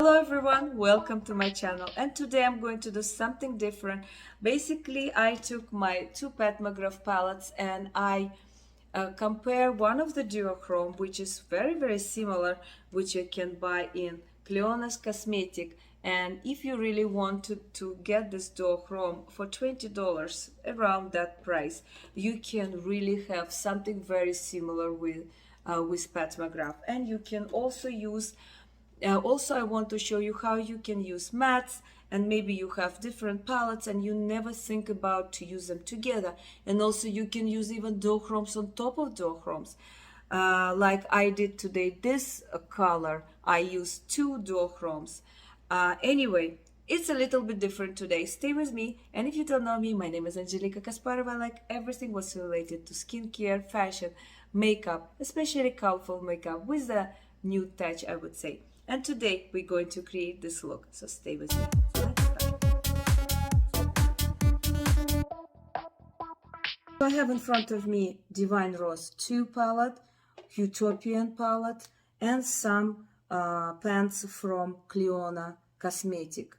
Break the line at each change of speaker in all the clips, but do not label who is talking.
Hello everyone, welcome to my channel, and today I'm going to do something different. Basically, I took my two PatMcGraph palettes and I compare one of the Duochrome, which is very similar, which you can buy in Clionadh Cosmetics. And if you really want to get this Duochrome for $20, around that price, you can really have something very similar with PatMcGraph. And you can also use also, I want to show you how you can use mattes, and maybe you have different palettes and you never think about to use them together. And also you can use even Duochromes on top of Duochromes. Like I did today, this color, I used two Duochromes. Anyway, it's a little bit different today. Stay with me, and if you don't know me, my name is Angelika Kasparova. I like everything what's related to skincare, fashion, makeup, especially colorful makeup with a new touch, I would say. And today we're going to create this look, so stay with me. So I have in front of me Divine Rose2 palette, Huetopian palette, and some pants from Clionadh Cosmetics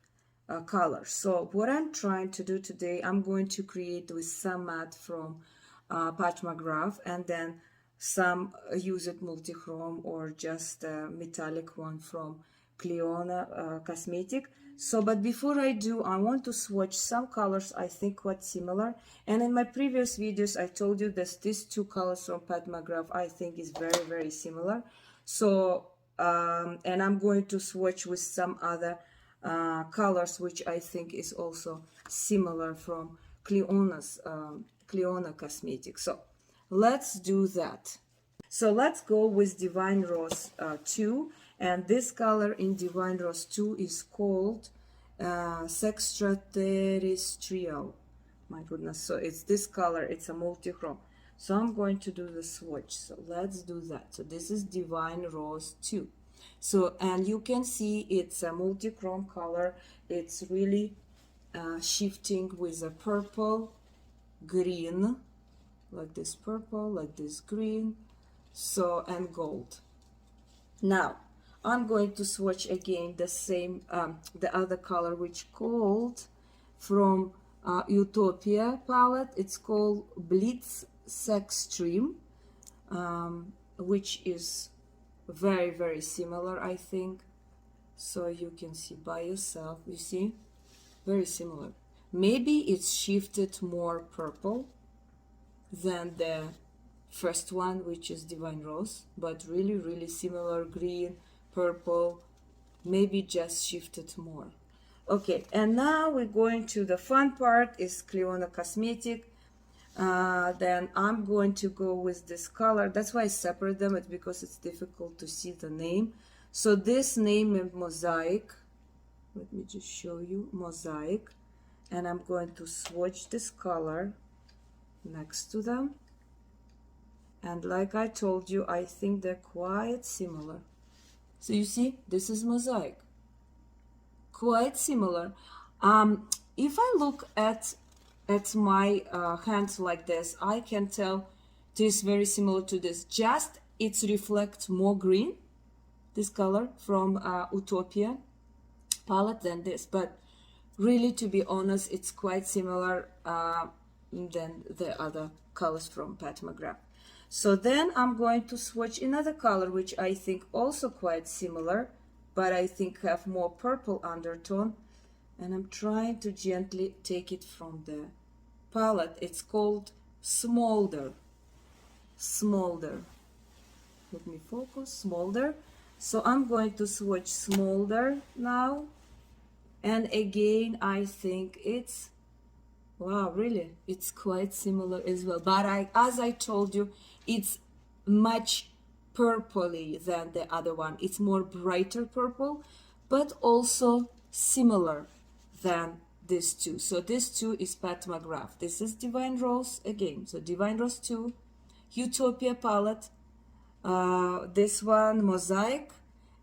colors. So what I'm trying to do today, I'm going to create with some matte from PatMcGraph, and then some use it multi-chrome or just a metallic one from Clionadh Cosmetics. So, but before I do, I want to swatch some colors I think quite similar. And in my previous videos, I told you that these two colors from PatMcGraph I think is very similar. So, and I'm going to swatch with some other colors which I think is also similar from Clionadh Cosmetics. So let's do that. So let's go with Divine Rose 2, and this color in Divine Rose 2 is called Extraterrestrial. My goodness, so it's this color, it's a multi-chrome. So I'm going to do the swatch, so let's do that. So this is Divine Rose 2. So, and you can see it's a multi-chrome color. It's really shifting with a purple, green, like this purple, like this green, so, and gold. Now I'm going to swatch again the same the other color which called from Utopia palette. It's called Blitz Sex Stream, which is very similar, I think. So you can see by yourself, you see, very similar. Maybe it's shifted more purple than the first one, which is Divine Rose, but really similar, green, purple, maybe just shifted more. Okay, and now we're going to the fun part, is Clionadh Cosmetics. Then I'm going to go with this color. That's why I separate them, it's because it's difficult to see the name. So this name is Mosaic. Let me just show you, Mosaic. And I'm going to swatch this color next to them, and like I told you, I think they're quite similar. So you see, this is Mosaic, quite similar. If I look at my hands like this, I can tell this is very similar to this, just it reflects more green, this color from Utopia palette, than this. But really, to be honest, it's quite similar than the other colors from PatMcGraph. So then I'm going to swatch another color which I think also quite similar, but I think have more purple undertone, and I'm trying to gently take it from the palette. It's called Smoulder. Smoulder. Let me focus. Smoulder. So I'm going to swatch Smoulder now, and again I think it's, wow, really, it's quite similar as well. But as I told you, it's much purpley than the other one. It's more brighter purple, but also similar than this two. So this two is PatMcGraph. This is Divine Rose again. So Divine Rose 2, Utopia palette. This one Mosaic,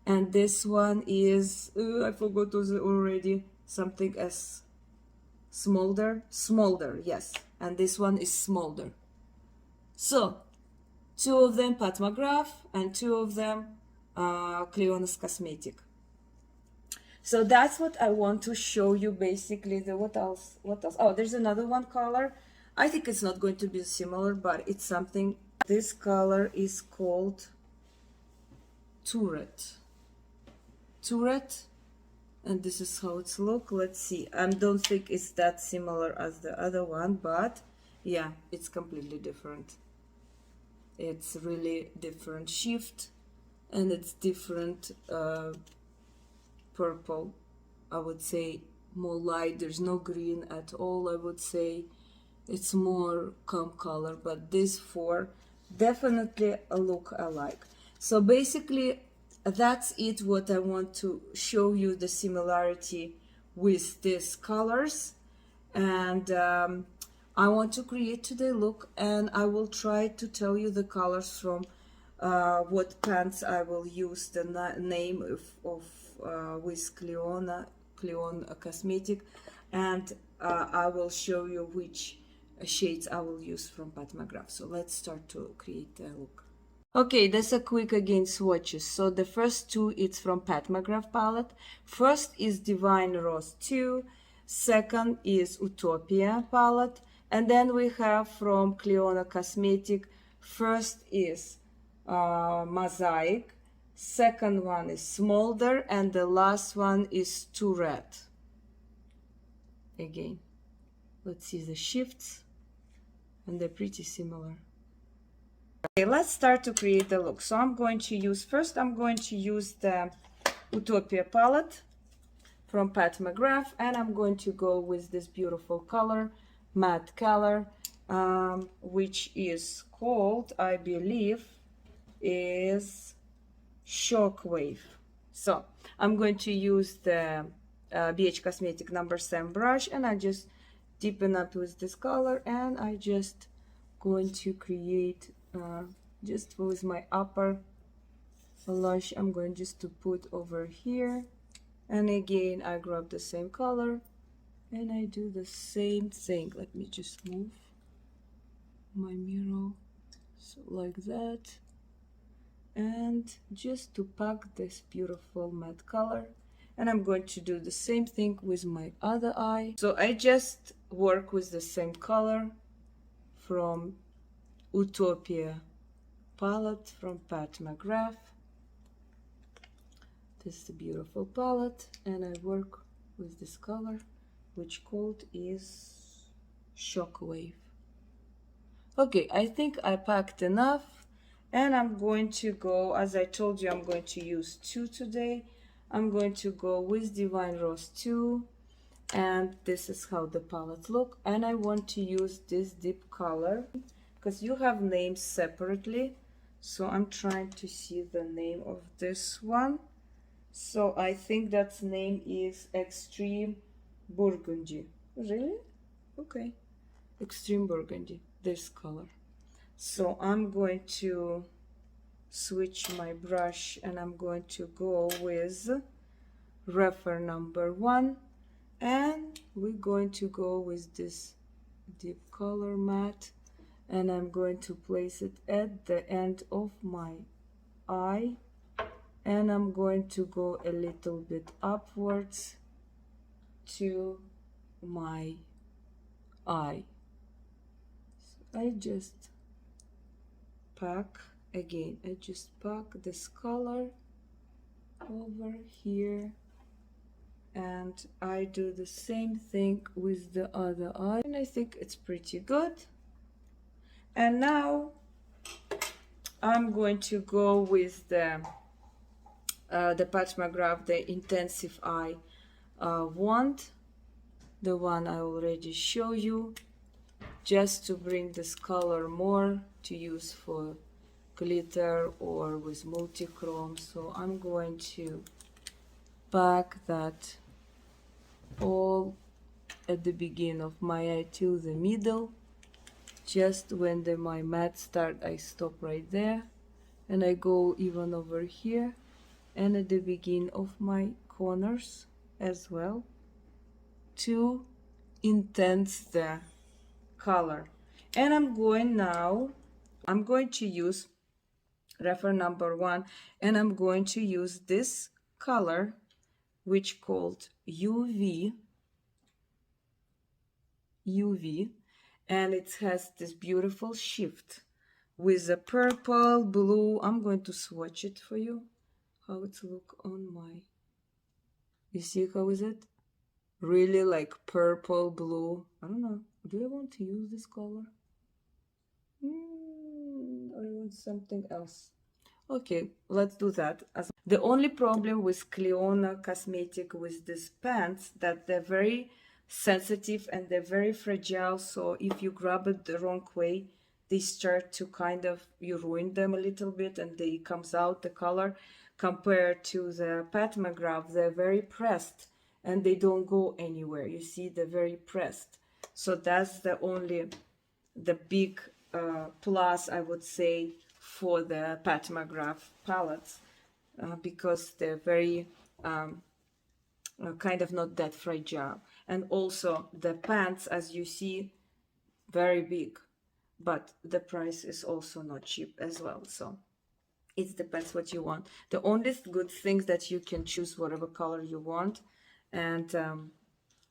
and this one is I forgot already, something as Smoulder, yes, and this one is Smoulder. So two of them PatMcGraph and two of them Clionadh Cosmetics. So that's what I want to show you basically. What else? Oh, there's another one color. I think it's not going to be similar, but it's something. This color is called Turret. And this is how it's look. Let's see. I don't think it's that similar as the other one, but yeah, it's completely different. It's really different shift, and it's different purple. I would say more light. There's no green at all. I would say it's more calm color, but these four definitely look alike. So basically that's it, what I want to show you, the similarity with these colors. And I want to create today look, and I will try to tell you the colors from what pants I will use, the name of with Clionadh Cosmetic, and I will show you which shades I will use from PatMcGraph. So let's start to create a look. Okay, that's a quick again swatches. So the first two, it's from PatMcGraph palette. First is Divine Rose2, second is Utopia palette, and then we have from Clionadh Cosmetic. First is Mosaic, second one is Smoulder, and the last one is Turret. Again, let's see the shifts, and they're pretty similar. Okay, let's start to create the look. So I'm going to use, first I'm going to use the Utopia palette from PatMcGraph, and I'm going to go with this beautiful color, matte color, which is called, I believe, is Shockwave. So I'm going to use the BH Cosmetic number 7 brush, and I just deepen up with this color, and I just going to create just with my upper blush. I'm going just to put over here, and again I grab the same color and I do the same thing. Let me just move my mirror, so like that, and just to pack this beautiful matte color. And I'm going to do the same thing with my other eye. So I just work with the same color from Utopia palette from PatMcGraph. This is a beautiful palette, and I work with this color, which called is Shockwave. Okay, I think I packed enough, and I'm going to go, as I told you, I'm going to use two today. I'm going to go with Divine Rose2, and this is how the palette look. And I want to use this deep color because you have names separately, so I'm trying to see the name of this one. So I think that name is Extreme Burgundy. Really? Okay, Extreme Burgundy, this color. So I'm going to switch my brush, and I'm going to go with refer number 1, and we're going to go with this deep color matte, and I'm going to place it at the end of my eye, and I'm going to go a little bit upwards to my eye. So I just pack again, I just pack this color over here, and I do the same thing with the other eye, and I think it's pretty good. And now I'm going to go with the PatMcGraph, the Intensive Eye wand, the one I already show you, just to bring this color more to use for glitter or with multi-chrome. So I'm going to pack that all at the beginning of my eye till the middle. Just when my matte start, I stop right there, and I go even over here and at the beginning of my corners as well to intense the color. And I'm going to use refer number 1, and I'm going to use this color which called UV, and it has this beautiful shift with a purple, blue. I'm going to swatch it for you, how it look on my, you see how is it? Really like purple, blue. I don't know, do I want to use this color? Or I want something else. Okay, let's do that. The only problem with Clionadh Cosmetics with these pants that they're very sensitive and they're very fragile. So if you grab it the wrong way, they start to kind of, you ruin them a little bit and they comes out the color. Compared to the PatMcGraph, they're very pressed and they don't go anywhere. You see, they're very pressed. So that's the only, the big plus, I would say, for the PatMcGraph palettes, because they're very kind of not that fragile. And also the pants, as you see, very big, but the price is also not cheap as well. So it depends what you want. The only good things that you can choose whatever color you want, and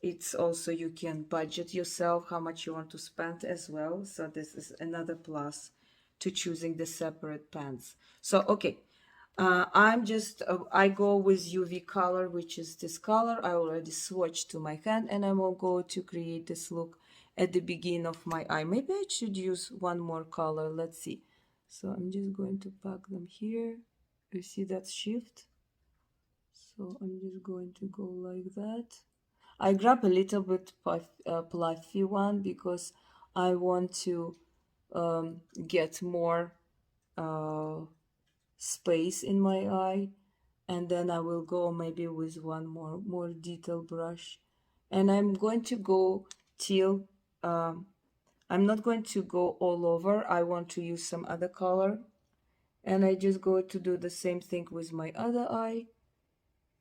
it's also you can budget yourself how much you want to spend as well. So this is another plus to choosing the separate pants. So okay, I'm just I go with UV color, which is this color. I already swatched to my hand, and I will go to create this look at the beginning of my eye. Maybe I should use one more color. Let's see. So I'm just going to pack them here. You see that shift? So I'm just going to go like that. I grab a little bit fluffy one because I want to get more space in my eye, and then I will go maybe with one more detail brush, and I'm going to go till I'm not going to go all over. I want to use some other color, and I just go to do the same thing with my other eye,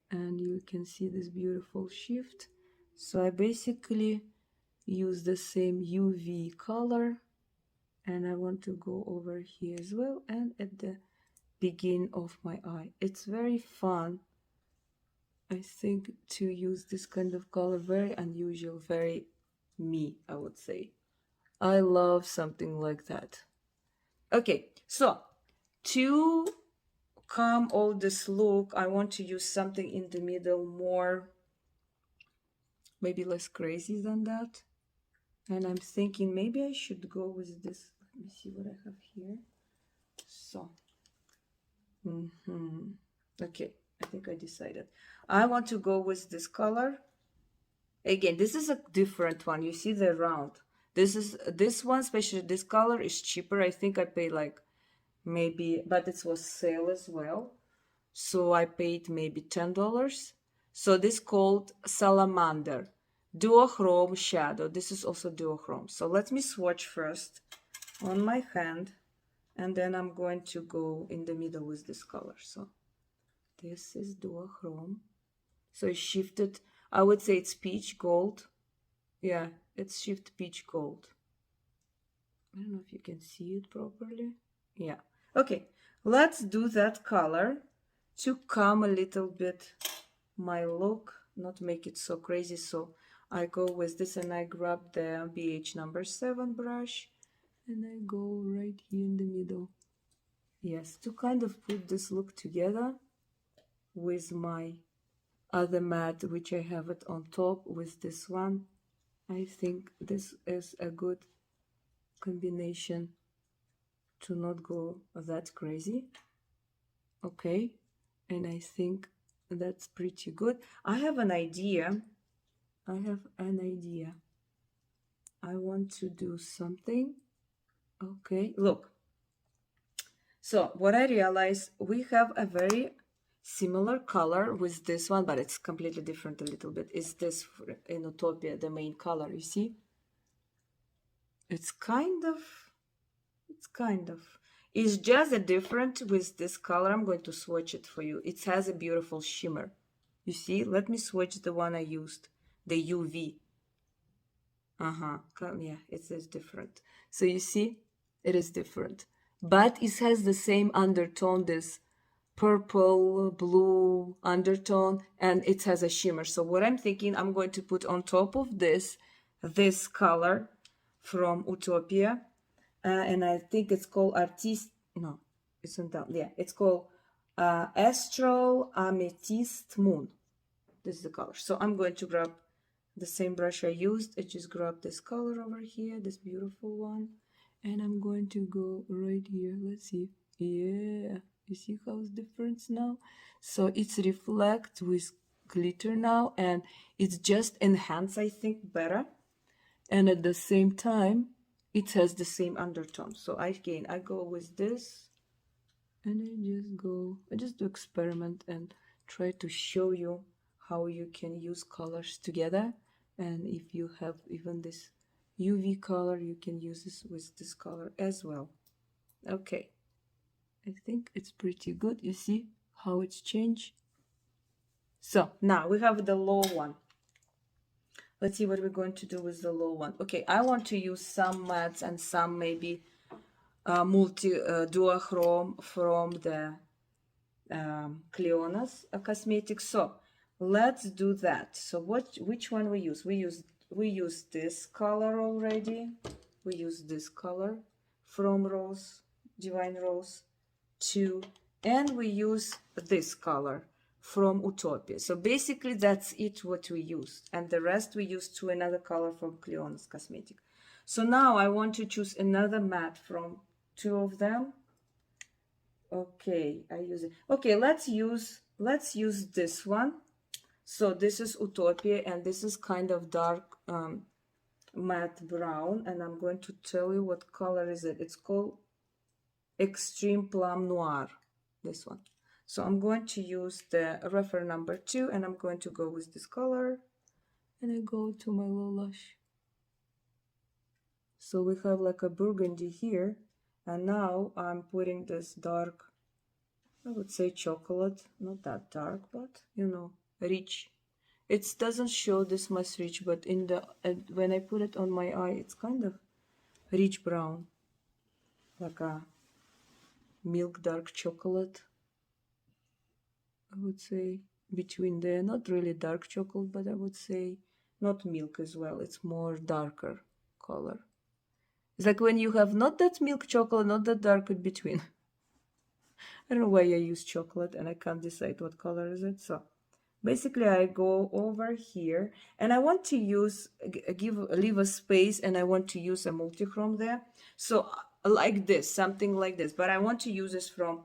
and you can see this beautiful shift. So I basically use the same UV color, and I want to go over here as well and at the beginning of my eye. It's very fun, I think, to use this kind of color. Very unusual, very me, I would say. I love something like that. Okay, so to calm all this look, I want to use something in the middle, more maybe less crazy than that. And I'm thinking maybe I should go with this. Let me see what I have here. So okay, I think I decided I want to go with this color. Again, this is a different one. You see the round. This one, especially this color, is cheaper. I think I paid like maybe, but it was sale as well, so I paid maybe $10. So this called Salamander Duochrome shadow. This is also duochrome. So let me swatch first on my hand, and then I'm going to go in the middle with this color. So this is duochrome. So it's shifted. I would say it's peach gold. Yeah, it's shift peach gold. I don't know if you can see it properly. Yeah. Okay, let's do that color to calm a little bit my look, not make it so crazy. So I go with this, and I grab the BH number 7 brush, and I go right here in the middle. Yes, to kind of put this look together with my other matte, which I have it on top with this one. I think this is a good combination to not go that crazy. Okay, and I think that's pretty good. I have an idea. I want to do something. Okay, look. So what I realized, we have a very similar color with this one, but it's completely different a little bit. Is this in Utopia, the main color, you see? It's just a different with this color. I'm going to swatch it for you. It has a beautiful shimmer. You see? Let me swatch the one I used, the UV. Yeah, it is different. So you see, it is different. But it has the same undertone, this purple, blue undertone, and it has a shimmer. So what I'm thinking, I'm going to put on top of this color from Utopia, and I think it's called no, it's not that, yeah, it's called Astral Amethyst Moon. This is the color. So I'm going to grab the same brush I used. I just grab this color over here, this beautiful one, and I'm going to go right here. Let's see. Yeah, you see how it's different now? So it's reflect with glitter now, and it's just enhance, I think, better. And at the same time, it has the same undertone. So I go with this, and I just do experiment and try to show you how you can use colors together. And if you have even this UV color, you can use this with this color as well. Okay, I think it's pretty good. You see how it's changed? So now we have the low one. Let's see what we're going to do with the low one. Okay, I want to use some mattes and some maybe duochrome from the Clionadh Cosmetics. So let's do that. So which one we use? We use this color already. We use this color from Divine Rose 2, and we use this color from Utopia. So basically that's it what we used, and the rest we used to another color from Clionadh Cosmetics. So now I want to choose another matte from two of them. Okay, I use it. Okay, let's use this one. So this is Utopia, and this is kind of dark matte brown, and I'm going to tell you what color is it. It's called Extreme Plum Noir, this one. So I'm going to use the reference number 2, and I'm going to go with this color, and I go to my low lash. So we have like a burgundy here, and now I'm putting this dark, I would say chocolate, not that dark, but you know, rich. It doesn't show this much rich, but in the when I put it on my eye, it's kind of rich brown, like a milk dark chocolate. I would say between there, not really dark chocolate, but I would say not milk as well. It's more darker color. It's like when you have not that milk chocolate, not that dark in between. I don't know why I use chocolate and I can't decide what color is it. So basically I go over here and I want to use, leave a space, and I want to use a multi-chrome there. So like this, something like this, but I want to use this from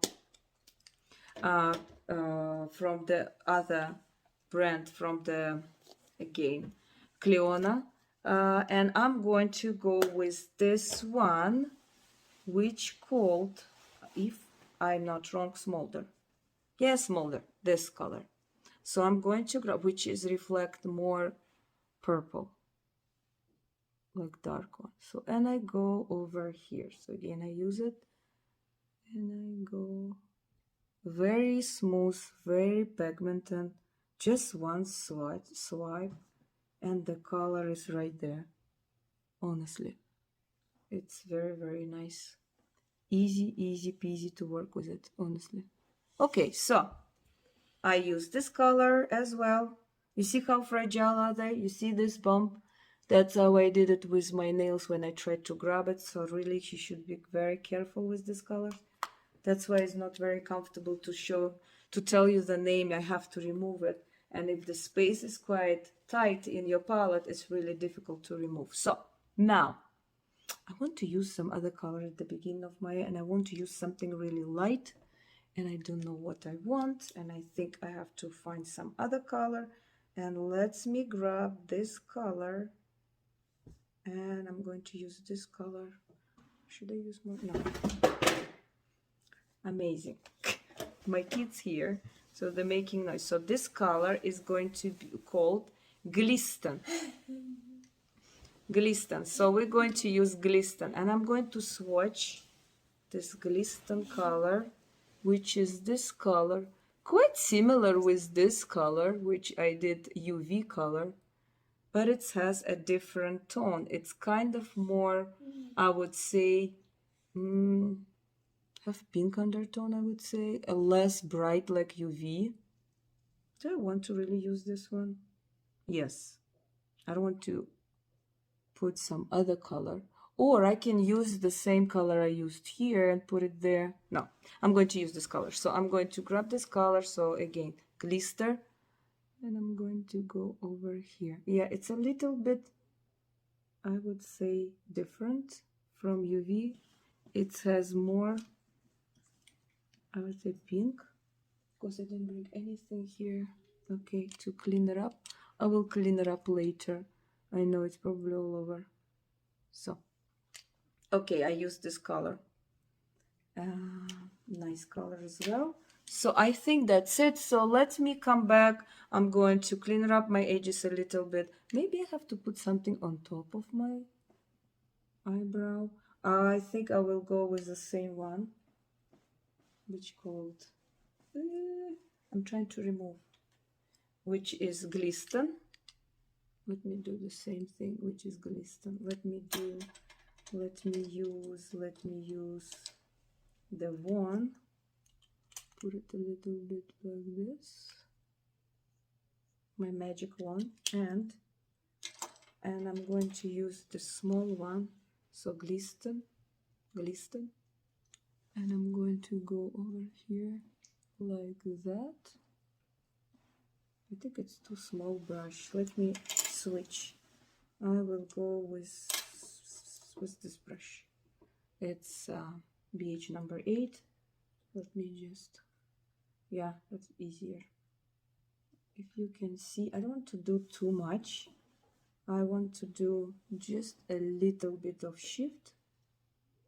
the other brand, from the, again, Clionadh. And I'm going to go with this one, which called, if I'm not wrong, Smoulder. Yes, Smoulder, this color. So I'm going to grab, which is reflect more purple, like dark one. So, and I go over here. So again, I use it, and I go very smooth, very pigmented, just one swipe, and the color is right there. Honestly, it's very, very nice. Easy peasy to work with it, honestly. Okay, so I use this color as well. You see how fragile are they? You see this bump? That's how I did it with my nails when I tried to grab it. So really, you should be very careful with this color. That's why it's not very comfortable to tell you the name. I have to remove it. And if the space is quite tight in your palette, it's really difficult to remove. So now I want to use some other color at the beginning of my, and I want to use something really light, and I don't know what I want, and I think I have to find some other color. And let me grab this color, and I'm going to use this color. Should I use more? No. Amazing. My kids here, so they're making noise. So this color is going to be called Glister. Glister. So we're going to use Glister, and I'm going to swatch this Glister color, which is this color, quite similar with this color, which I did UV color, but it has a different tone. It's kind of more, I would say, have pink undertone, I would say, a less bright like UV. Do I want to really use this one? Yes. I don't want to put some other color. Or I can use the same color I used here and put it there. No, I'm going to use this color. So I'm going to grab this color. So again, Glister. And I'm going to go over here. Yeah, it's a little bit, I would say, different from UV. It has more, I would say, pink. Because I didn't bring anything here. Okay, to clean it up. I will clean it up later. I know it's probably all over. So, okay, I used this color. Nice color as well. So I think that's it. So let me come back. I'm going to clean up my edges a little bit. Maybe I have to put something on top of my eyebrow. I think I will go with the same one, which called, I'm trying to remove, which is Glister. Let me do the same thing, which is Glister. Let me use the one, put it a little bit like this, my magic wand, and I'm going to use the small one, so Glister, and I'm going to go over here like that. I think it's too small brush. Let me switch. I will go with this brush. It's BH number 8. Let me just, yeah, that's easier. If you can see, I don't want to do too much. I want to do just a little bit of shift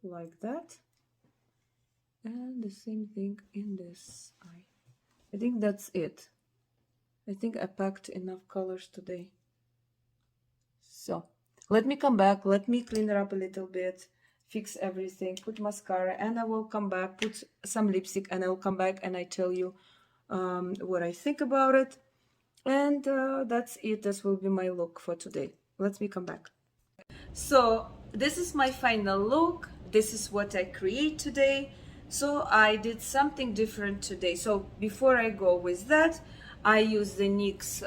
like that. And the same thing in this eye. I think that's it. I think I packed enough colors today. So let me come back. Let me clean it up a little bit, fix everything, put mascara, and I will come back, put some lipstick, and I will come back and I tell you what I think about it. And that's it. This will be my look for today. Let me come back. So this is my final look. This is what I create today. So I did something different today. So before I go with that, I use the NYX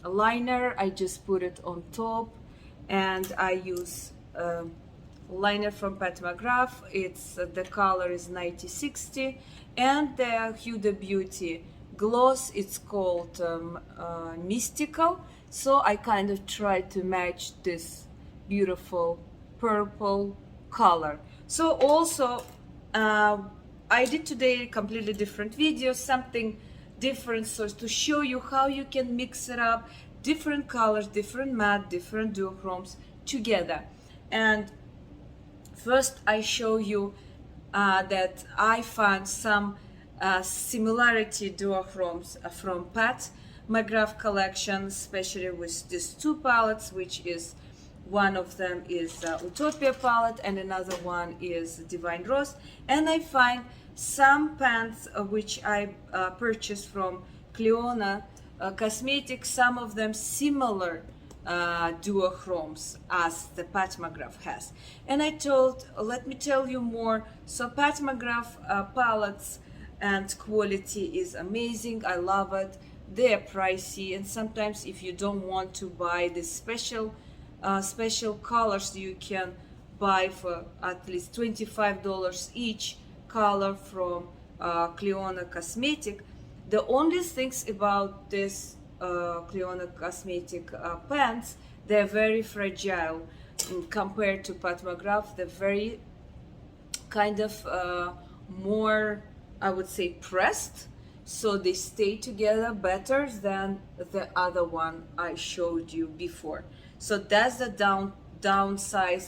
liner. I just put it on top, and I use liner from PatMcGraph. It's the color is 9060, and the Huda Beauty gloss. It's called Mystical. So I kind of tried to match this beautiful purple color. So also I did today a completely different video, something different, so to show you how you can mix it up, different colors, different matte, different duochromes together. And first I show you that I found some similarity duochromes from PatMcGraph collection, especially with these two palettes, which is one of them is Utopia palette and another one is Divine Rose. And I find some pants which I purchased from Clionadh Cosmetics, some of them similar duochromes as the PatMcGraph has. And I thought, let me tell you more. So PatMcGraph palettes and quality is amazing. I love it. They're pricey, and sometimes if you don't want to buy the special colors, you can buy for at least $25 each color from Clionadh Cosmetics. The only things about this Clionadh Cosmetics pants, they're very fragile compared to PatMcGraph. They're very kind of more, I would say, pressed, so they stay together better than the other one I showed you before. So that's the downside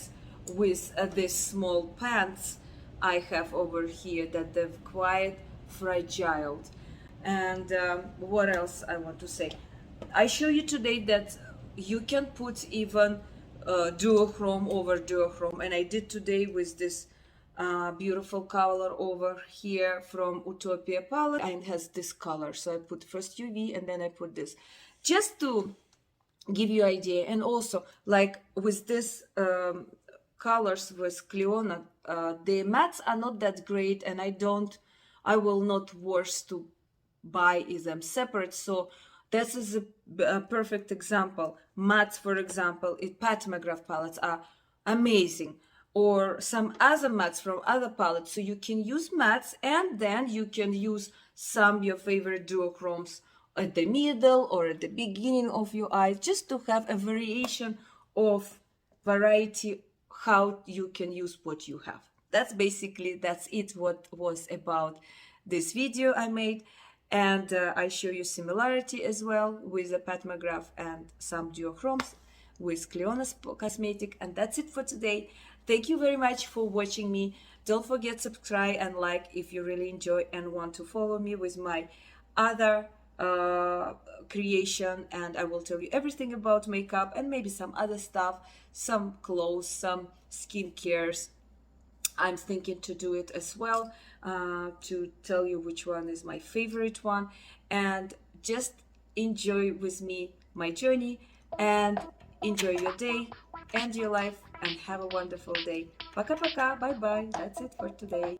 with these small pants I have over here, that they're quite fragile. And what else I want to say? I show you today that you can put even duochrome over duochrome, and I did today with this beautiful color over here from Utopia palette, and it has this color. So I put first UV and then I put this, just to give you idea. And also, like with this colors with Clionadh the mattes are not that great, and I will not worth to buy them separate. So this is a perfect example. Mattes, for example, in PatMcGraph palettes are amazing, or some other mattes from other palettes. So you can use mattes, and then you can use some your favorite duochromes at the middle or at the beginning of your eyes, just to have a variation of variety how you can use what you have. That's it what was about this video I made. And I show you similarity as well with the PatMcGraph and some duochromes with Clionadh Cosmetics. And that's it for today. Thank you very much for watching me. Don't forget subscribe and like if you really enjoy and want to follow me with my other creation, and I will tell you everything about makeup and maybe some other stuff, some clothes, some skincare. I'm thinking to do it as well, to tell you which one is my favorite one, and just enjoy with me my journey and enjoy your day and your life, and have a wonderful day. Пока-пока, bye-bye. That's it for today.